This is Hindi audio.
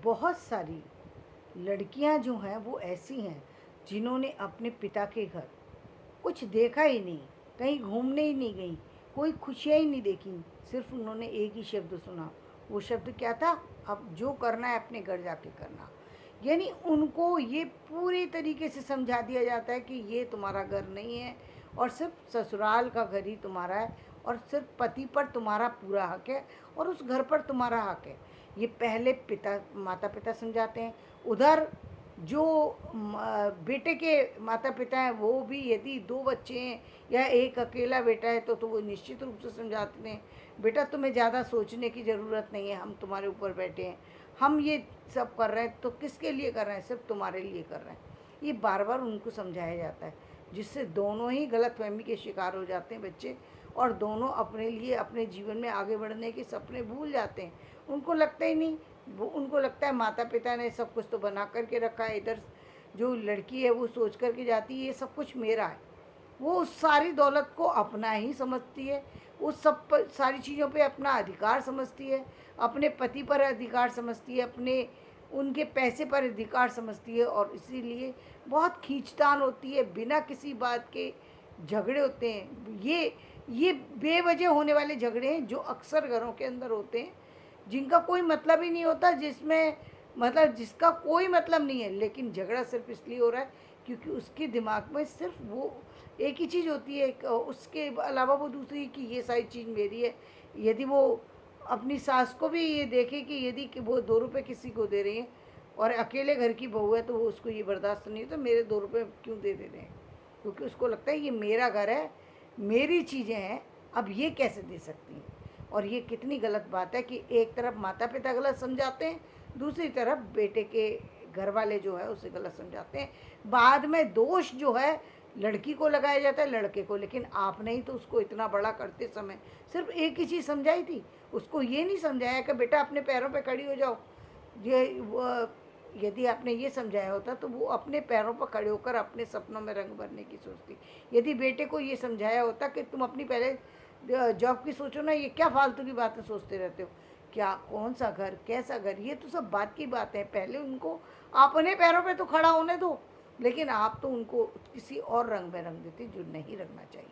बहुत सारी लड़कियां जो हैं वो ऐसी हैं जिन्होंने अपने पिता के घर कुछ देखा ही नहीं, कहीं घूमने ही नहीं गई, कोई खुशियाँ ही नहीं देखी। सिर्फ उन्होंने एक ही शब्द सुना। वो शब्द क्या था? अब जो करना है अपने घर जाके करना। यानी उनको ये पूरी तरीके से समझा दिया जाता है कि ये तुम्हारा घर नहीं है और सिर्फ ससुराल का घर ही तुम्हारा है और सिर्फ पति पर तुम्हारा पूरा हक है और उस घर पर तुम्हारा हक है। ये पहले पिता माता पिता समझाते हैं। उधर जो बेटे के माता पिता हैं वो भी यदि दो बच्चे हैं या एक अकेला बेटा है तो वो निश्चित रूप से समझाते हैं, बेटा तुम्हें ज़्यादा सोचने की ज़रूरत नहीं है, हम तुम्हारे ऊपर बैठे हैं, हम ये सब कर रहे हैं तो किसके लिए कर रहे हैं? सिर्फ तुम्हारे लिए कर रहे हैं। ये बार बार उनको समझाया जाता है, जिससे दोनों ही गलतफहमी के शिकार हो जाते हैं बच्चे और दोनों अपने लिए अपने जीवन में आगे बढ़ने के सपने भूल जाते हैं। उनको लगता ही नहीं, वो उनको लगता है माता पिता ने सब कुछ तो बना करके रखा है। इधर जो लड़की है वो सोच करके जाती है ये सब कुछ मेरा है। वो उस सारी दौलत को अपना ही समझती है, उस सब पर सारी चीज़ों पे अपना अधिकार समझती है, अपने पति पर अधिकार समझती है, अपने उनके पैसे पर अधिकार समझती है और इसीलिए बहुत खींचतान होती है, बिना किसी बात के झगड़े होते हैं। ये बेवजह होने वाले झगड़े हैं जो अक्सर घरों के अंदर होते हैं, जिनका कोई मतलब ही नहीं होता, जिसमें मतलब जिसका कोई मतलब नहीं है, लेकिन झगड़ा सिर्फ इसलिए हो रहा है क्योंकि उसके दिमाग में सिर्फ वो एक ही चीज़ होती है, उसके अलावा वो दूसरी कि ये सारी चीज़ मेरी है। यदि वो अपनी सास को भी ये देखे कि यदि कि वो 2 रुपये किसी को दे रही है और अकेले घर की बहू है तो वो उसको ये बर्दाश्त नहीं है, तो मेरे 2 रुपये क्यों दे रहे हैं? क्योंकि उसको लगता है ये मेरा घर है, मेरी चीज़ें हैं, अब ये कैसे दे सकती हैं? और ये कितनी गलत बात है कि एक तरफ माता पिता गलत समझाते हैं, दूसरी तरफ बेटे के घर वाले जो है उसे गलत समझाते हैं। बाद में दोष जो है लड़की को लगाया जाता है, लड़के को। लेकिन आपने ही तो उसको इतना बड़ा करते समय सिर्फ एक ही चीज़ समझाई थी, उसको ये नहीं समझाया कि बेटा अपने पैरों पे खड़ी हो जाओ। ये यदि आपने ये समझाया होता तो वो अपने पैरों पर खड़े होकर अपने सपनों में रंग भरने की सोचती। यदि बेटे को ये समझाया होता कि तुम अपनी पहले जॉब की सोचो ना, ये क्या फालतू की बातें सोचते रहते हो, क्या कौन सा घर कैसा घर, ये तो सब बात की बात है। पहले उनको अपने पैरों पे तो खड़ा होने दो, लेकिन आप तो उनको किसी और रंग में रंग देते जो नहीं रंगना चाहिए।